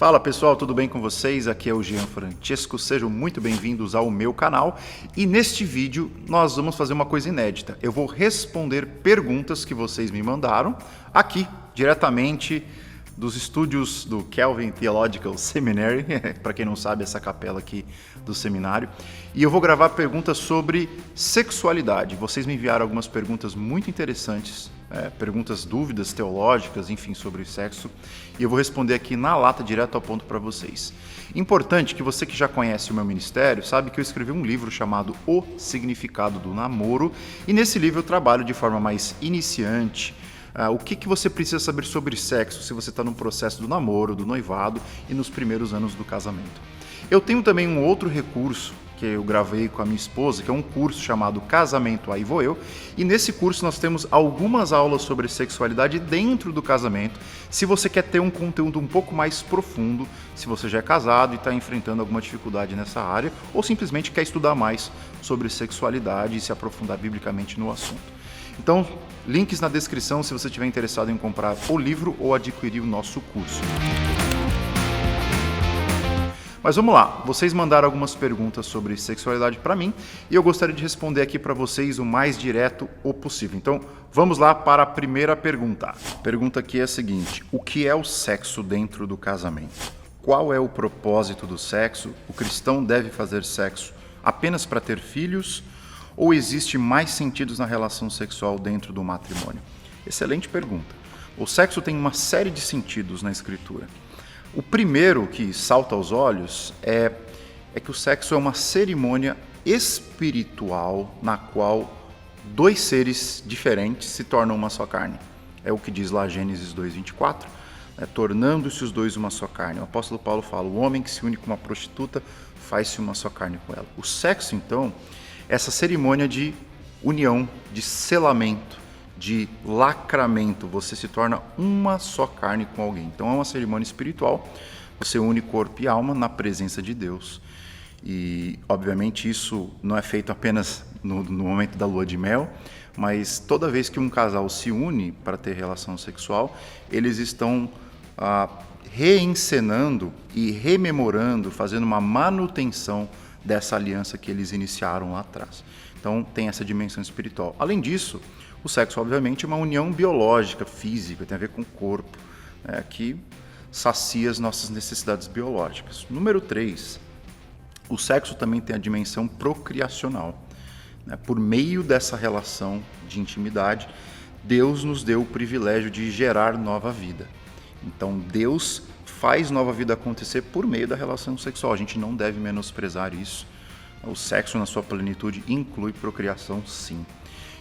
Fala pessoal, tudo bem com vocês? Aqui é o Jean Francesco, sejam muito bem-vindos ao meu canal e neste vídeo nós vamos fazer uma coisa inédita. Eu vou responder perguntas que vocês me mandaram aqui, diretamente dos estúdios do Calvin Theological Seminary, para quem não sabe, essa capela aqui do seminário, e eu vou gravar perguntas sobre sexualidade. Vocês me enviaram algumas perguntas muito interessantes, perguntas, dúvidas teológicas, enfim, sobre sexo, e eu vou responder aqui na lata, direto ao ponto para vocês. Importante que você que já conhece o meu ministério sabe que eu escrevi um livro chamado O Significado do Namoro, e nesse livro eu trabalho de forma mais iniciante, o que você precisa saber sobre sexo se você está no processo do namoro, do noivado e nos primeiros anos do casamento. Eu tenho também um outro recurso que eu gravei com a minha esposa, que é um curso chamado Casamento Aí Vou Eu, e nesse curso nós temos algumas aulas sobre sexualidade dentro do casamento, se você quer ter um conteúdo um pouco mais profundo, se você já é casado e está enfrentando alguma dificuldade nessa área, ou simplesmente quer estudar mais sobre sexualidade e se aprofundar biblicamente no assunto. Então, links na descrição se você estiver interessado em comprar o livro ou adquirir o nosso curso. Mas vamos lá, vocês mandaram algumas perguntas sobre sexualidade para mim e eu gostaria de responder aqui para vocês o mais direto o possível. Então, vamos lá para a primeira pergunta. A pergunta aqui é a seguinte: o que é o sexo dentro do casamento? Qual é o propósito do sexo? O cristão deve fazer sexo apenas para ter filhos? Ou existe mais sentidos na relação sexual dentro do matrimônio? Excelente pergunta. O sexo tem uma série de sentidos na Escritura. O primeiro que salta aos olhos é que o sexo é uma cerimônia espiritual na qual dois seres diferentes se tornam uma só carne. É o que diz lá Gênesis 2:24, tornando-se os dois uma só carne. O apóstolo Paulo fala: o homem que se une com uma prostituta faz-se uma só carne com ela. O sexo, então, essa cerimônia de união, de selamento, de lacramento, você se torna uma só carne com alguém. Então é uma cerimônia espiritual, você une corpo e alma na presença de Deus. E obviamente isso não é feito apenas no momento da lua de mel, mas toda vez que um casal se une para ter relação sexual, eles estão reencenando e rememorando, fazendo uma manutenção dessa aliança que eles iniciaram lá atrás. Então tem essa dimensão espiritual. Além disso, o sexo obviamente é uma união biológica, física, tem a ver com o corpo, que sacia as nossas necessidades biológicas. Número 3, o sexo também tem a dimensão procriacional. Por meio dessa relação de intimidade, Deus nos deu o privilégio de gerar nova vida. Então Deus faz nova vida acontecer por meio da relação sexual. A gente não deve menosprezar isso. O sexo na sua plenitude inclui procriação, sim.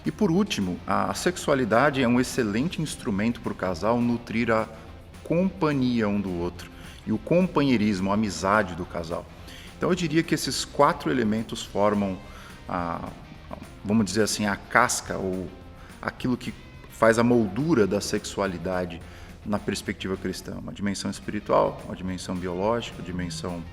E por último, a sexualidade é um excelente instrumento para o casal nutrir a companhia um do outro e o companheirismo, a amizade do casal. Então eu diria que esses 4 elementos formam, vamos dizer assim, a casca ou aquilo que faz a moldura da sexualidade na perspectiva cristã. Uma dimensão espiritual, uma dimensão biológica, uma dimensão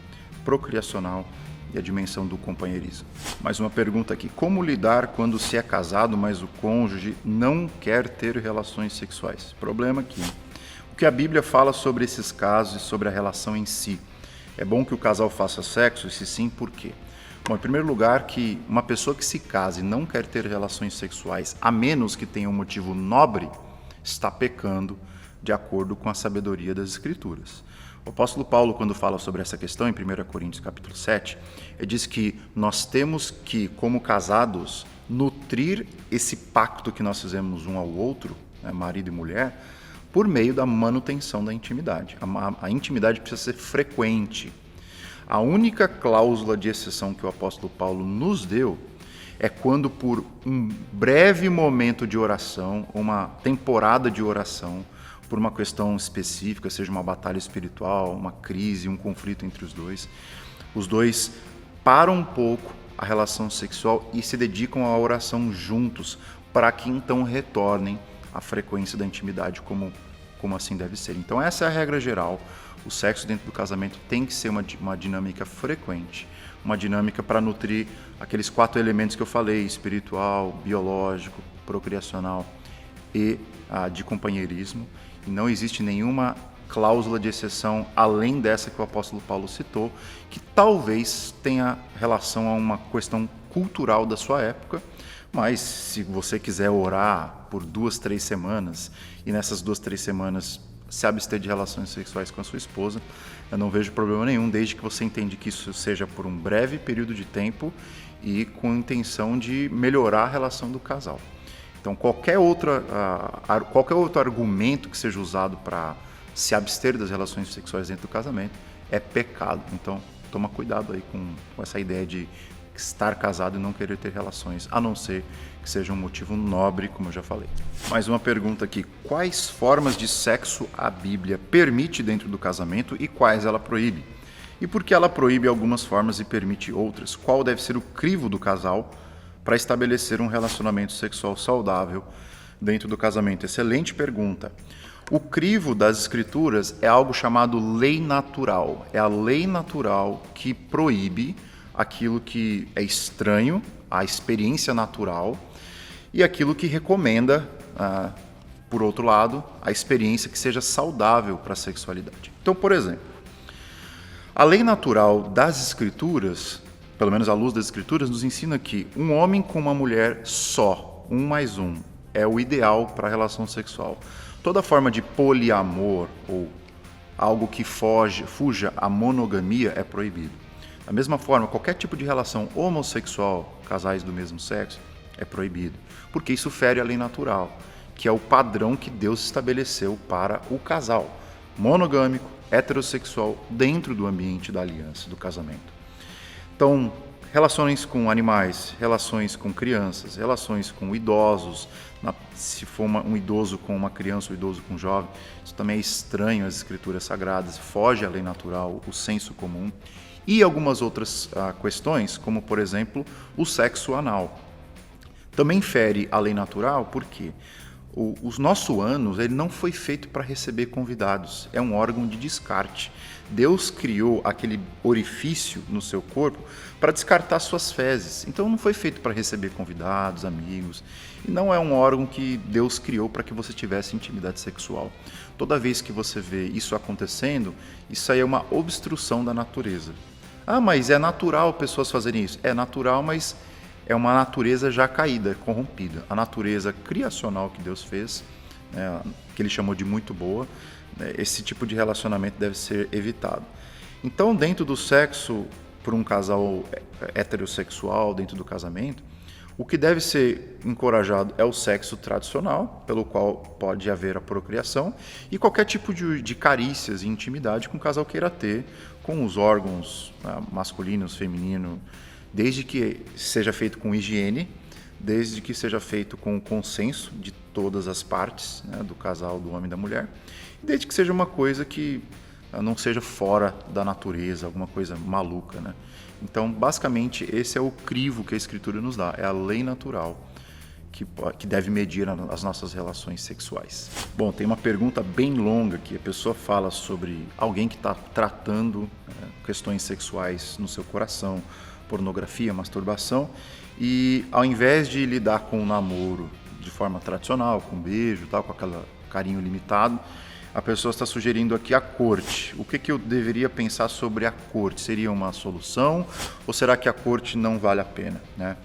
procriacional e a dimensão do companheirismo. Mais uma pergunta aqui: como lidar quando se é casado, mas o cônjuge não quer ter relações sexuais? Problema aqui. O que a Bíblia fala sobre esses casos e sobre a relação em si? É bom que o casal faça sexo? E se sim, por quê? Bom, em primeiro lugar, que uma pessoa que se casa e não quer ter relações sexuais, a menos que tenha um motivo nobre, está pecando de acordo com a sabedoria das Escrituras. O apóstolo Paulo, quando fala sobre essa questão, em 1 Coríntios capítulo 7, ele diz que nós temos que, como casados, nutrir esse pacto que nós fizemos um ao outro, marido e mulher, por meio da manutenção da intimidade. A intimidade precisa ser frequente. A única cláusula de exceção que o apóstolo Paulo nos deu é quando, por um breve momento de oração, uma temporada de oração, por uma questão específica, seja uma batalha espiritual, uma crise, um conflito entre os dois param um pouco a relação sexual e se dedicam à oração juntos, para que então retornem à frequência da intimidade como assim deve ser. Então essa é a regra geral. O sexo dentro do casamento tem que ser uma dinâmica frequente, uma dinâmica para nutrir aqueles 4 elementos que eu falei: espiritual, biológico, procriacional e de companheirismo. E não existe nenhuma cláusula de exceção além dessa que o apóstolo Paulo citou, que talvez tenha relação a uma questão cultural da sua época, mas se você quiser orar por 2, 3 semanas e nessas 2, 3 semanas se abster de relações sexuais com a sua esposa, eu não vejo problema nenhum, desde que você entende que isso seja por um breve período de tempo e com a intenção de melhorar a relação do casal. Então, qualquer outro argumento que seja usado para se abster das relações sexuais dentro do casamento é pecado. Então, toma cuidado aí com essa ideia de estar casado e não querer ter relações, a não ser que seja um motivo nobre, como eu já falei. Mais uma pergunta aqui. Quais formas de sexo a Bíblia permite dentro do casamento e quais ela proíbe? E por que ela proíbe algumas formas e permite outras? Qual deve ser o crivo do casal para estabelecer um relacionamento sexual saudável dentro do casamento? Excelente pergunta. O crivo das Escrituras é algo chamado lei natural. É a lei natural que proíbe aquilo que é estranho à experiência natural e aquilo que recomenda, por outro lado, a experiência que seja saudável para a sexualidade. Então, por exemplo, a lei natural das Escrituras, pelo menos à luz das Escrituras, nos ensina que um homem com uma mulher só, 1 mais 1, é o ideal para a relação sexual. Toda forma de poliamor ou algo que fuja à monogamia é proibido. Da mesma forma, qualquer tipo de relação homossexual, casais do mesmo sexo, é proibido, porque isso fere a lei natural, que é o padrão que Deus estabeleceu para o casal, monogâmico, heterossexual, dentro do ambiente da aliança, do casamento. Então, relações com animais, relações com crianças, relações com idosos, se for um idoso com uma criança ou idoso com um jovem, isso também é estranho às escrituras sagradas, foge à lei natural, o senso comum, e algumas outras questões, como por exemplo, o sexo anal. Também fere a lei natural porque o nosso ânus ele não foi feito para receber convidados, é um órgão de descarte. Deus criou aquele orifício no seu corpo para descartar suas fezes, então não foi feito para receber convidados, amigos, e não é um órgão que Deus criou para que você tivesse intimidade sexual. Toda vez que você vê isso acontecendo, isso aí é uma obstrução da natureza. Ah, mas é natural pessoas fazerem isso? É natural, mas é uma natureza já caída, corrompida. A natureza criacional que Deus fez, que ele chamou de muito boa, esse tipo de relacionamento deve ser evitado. Então, dentro do sexo, por um casal heterossexual, dentro do casamento, o que deve ser encorajado é o sexo tradicional, pelo qual pode haver a procriação, e qualquer tipo de carícias e intimidade que um casal queira ter com os órgãos masculinos, feminino, desde que seja feito com higiene, desde que seja feito com o consenso de todas as partes, do casal, do homem e da mulher, e desde que seja uma coisa que não seja fora da natureza, alguma coisa maluca, né? Então, basicamente, esse é o crivo que a Escritura nos dá, é a lei natural que deve medir as nossas relações sexuais. Bom, tem uma pergunta bem longa que a pessoa fala sobre alguém que está tratando questões sexuais no seu coração, pornografia, masturbação, e ao invés de lidar com o namoro de forma tradicional, com beijo, tal, com aquele carinho limitado, a pessoa está sugerindo aqui a corte. O que eu deveria pensar sobre a corte? Seria uma solução ou será que a corte não vale a pena, né?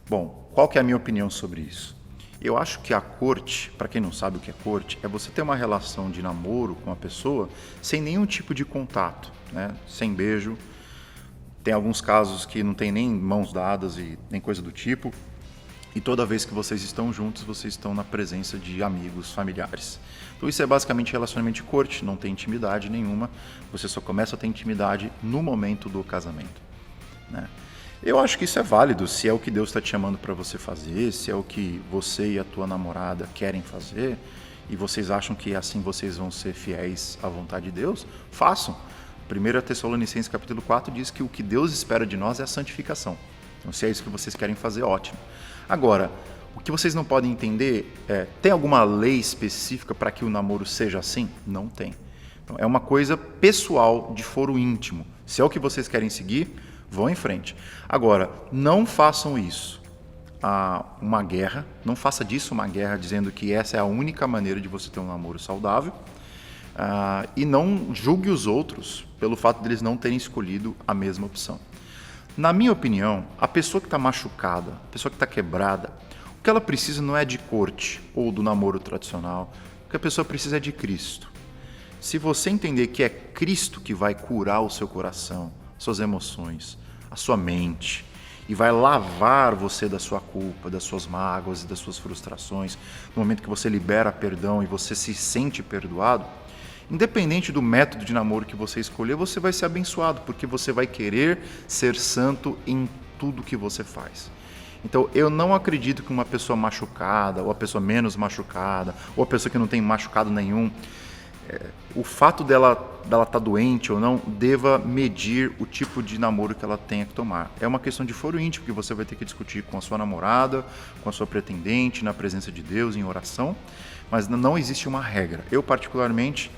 Bom, qual que é a minha opinião sobre isso? Eu acho que a corte, para quem não sabe o que é corte, é você ter uma relação de namoro com a pessoa sem nenhum tipo de contato, né? Sem beijo. Tem alguns casos que não tem nem mãos dadas e nem coisa do tipo. E toda vez que vocês estão juntos, vocês estão na presença de amigos, familiares. Então isso é basicamente relacionamento de corte, não tem intimidade nenhuma. Você só começa a ter intimidade no momento do casamento, né? Eu acho que isso é válido, se é o que Deus está te chamando para você fazer, se é o que você e a tua namorada querem fazer, e vocês acham que assim vocês vão ser fiéis à vontade de Deus, façam. 1 Tessalonicenses capítulo 4 diz que o que Deus espera de nós é a santificação. Então, se é isso que vocês querem fazer, ótimo. Agora, o que vocês não podem entender é, tem alguma lei específica para que o namoro seja assim? Não tem. Então, é uma coisa pessoal, de foro íntimo. Se é o que vocês querem seguir, vão em frente. Agora, não façam isso uma guerra, não faça disso uma guerra dizendo que essa é a única maneira de você ter um namoro saudável. e não julgue os outros pelo fato deles não terem escolhido a mesma opção. Na minha opinião, a pessoa que está machucada, a pessoa que está quebrada, o que ela precisa não é de corte ou do namoro tradicional, o que a pessoa precisa é de Cristo. Se você entender que é Cristo que vai curar o seu coração, suas emoções, a sua mente, e vai lavar você da sua culpa, das suas mágoas e das suas frustrações, no momento que você libera perdão e você se sente perdoado, independente do método de namoro que você escolher, você vai ser abençoado, porque você vai querer ser santo em tudo que você faz. Então, eu não acredito que uma pessoa machucada, ou a pessoa menos machucada, ou a pessoa que não tem machucado nenhum, o fato dela estar doente ou não, deva medir o tipo de namoro que ela tenha que tomar. É uma questão de foro íntimo que você vai ter que discutir com a sua namorada, com a sua pretendente, na presença de Deus, em oração, mas não existe uma regra. Eu, particularmente,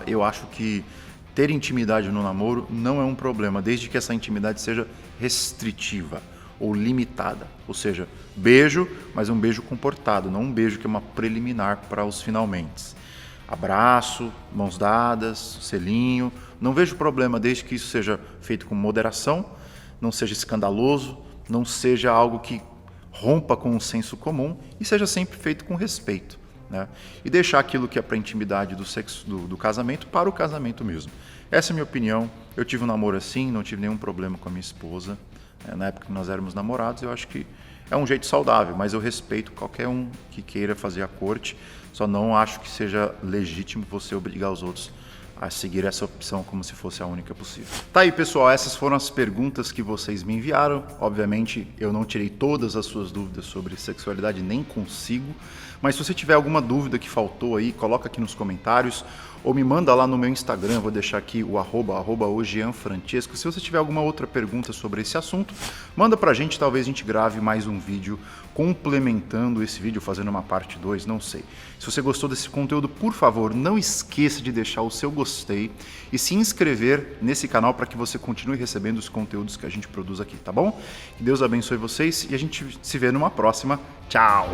eu acho que ter intimidade no namoro não é um problema, desde que essa intimidade seja restritiva ou limitada. Ou seja, beijo, mas um beijo comportado, não um beijo que é uma preliminar para os finalmente. Abraço, mãos dadas, selinho. Não vejo problema desde que isso seja feito com moderação, não seja escandaloso, não seja algo que rompa com o senso comum e seja sempre feito com respeito. Né? E deixar aquilo que é para a intimidade do casamento para o casamento mesmo. Essa é a minha opinião. Eu tive um namoro assim, não tive nenhum problema com a minha esposa. Na época que nós éramos namorados, eu acho que é um jeito saudável, mas eu respeito qualquer um que queira fazer a corte. Só não acho que seja legítimo você obrigar os outros a seguir essa opção como se fosse a única possível. Tá aí, pessoal, essas foram as perguntas que vocês me enviaram. Obviamente, eu não tirei todas as suas dúvidas sobre sexualidade, nem consigo. Mas se você tiver alguma dúvida que faltou aí, coloca aqui nos comentários ou me manda lá no meu Instagram, vou deixar aqui o @o Jean Francesco. Se você tiver alguma outra pergunta sobre esse assunto, manda pra gente, talvez a gente grave mais um vídeo complementando esse vídeo, fazendo uma parte 2, não sei. Se você gostou desse conteúdo, por favor, não esqueça de deixar o seu gostei e se inscrever nesse canal para que você continue recebendo os conteúdos que a gente produz aqui, tá bom? Que Deus abençoe vocês e a gente se vê numa próxima. Tchau!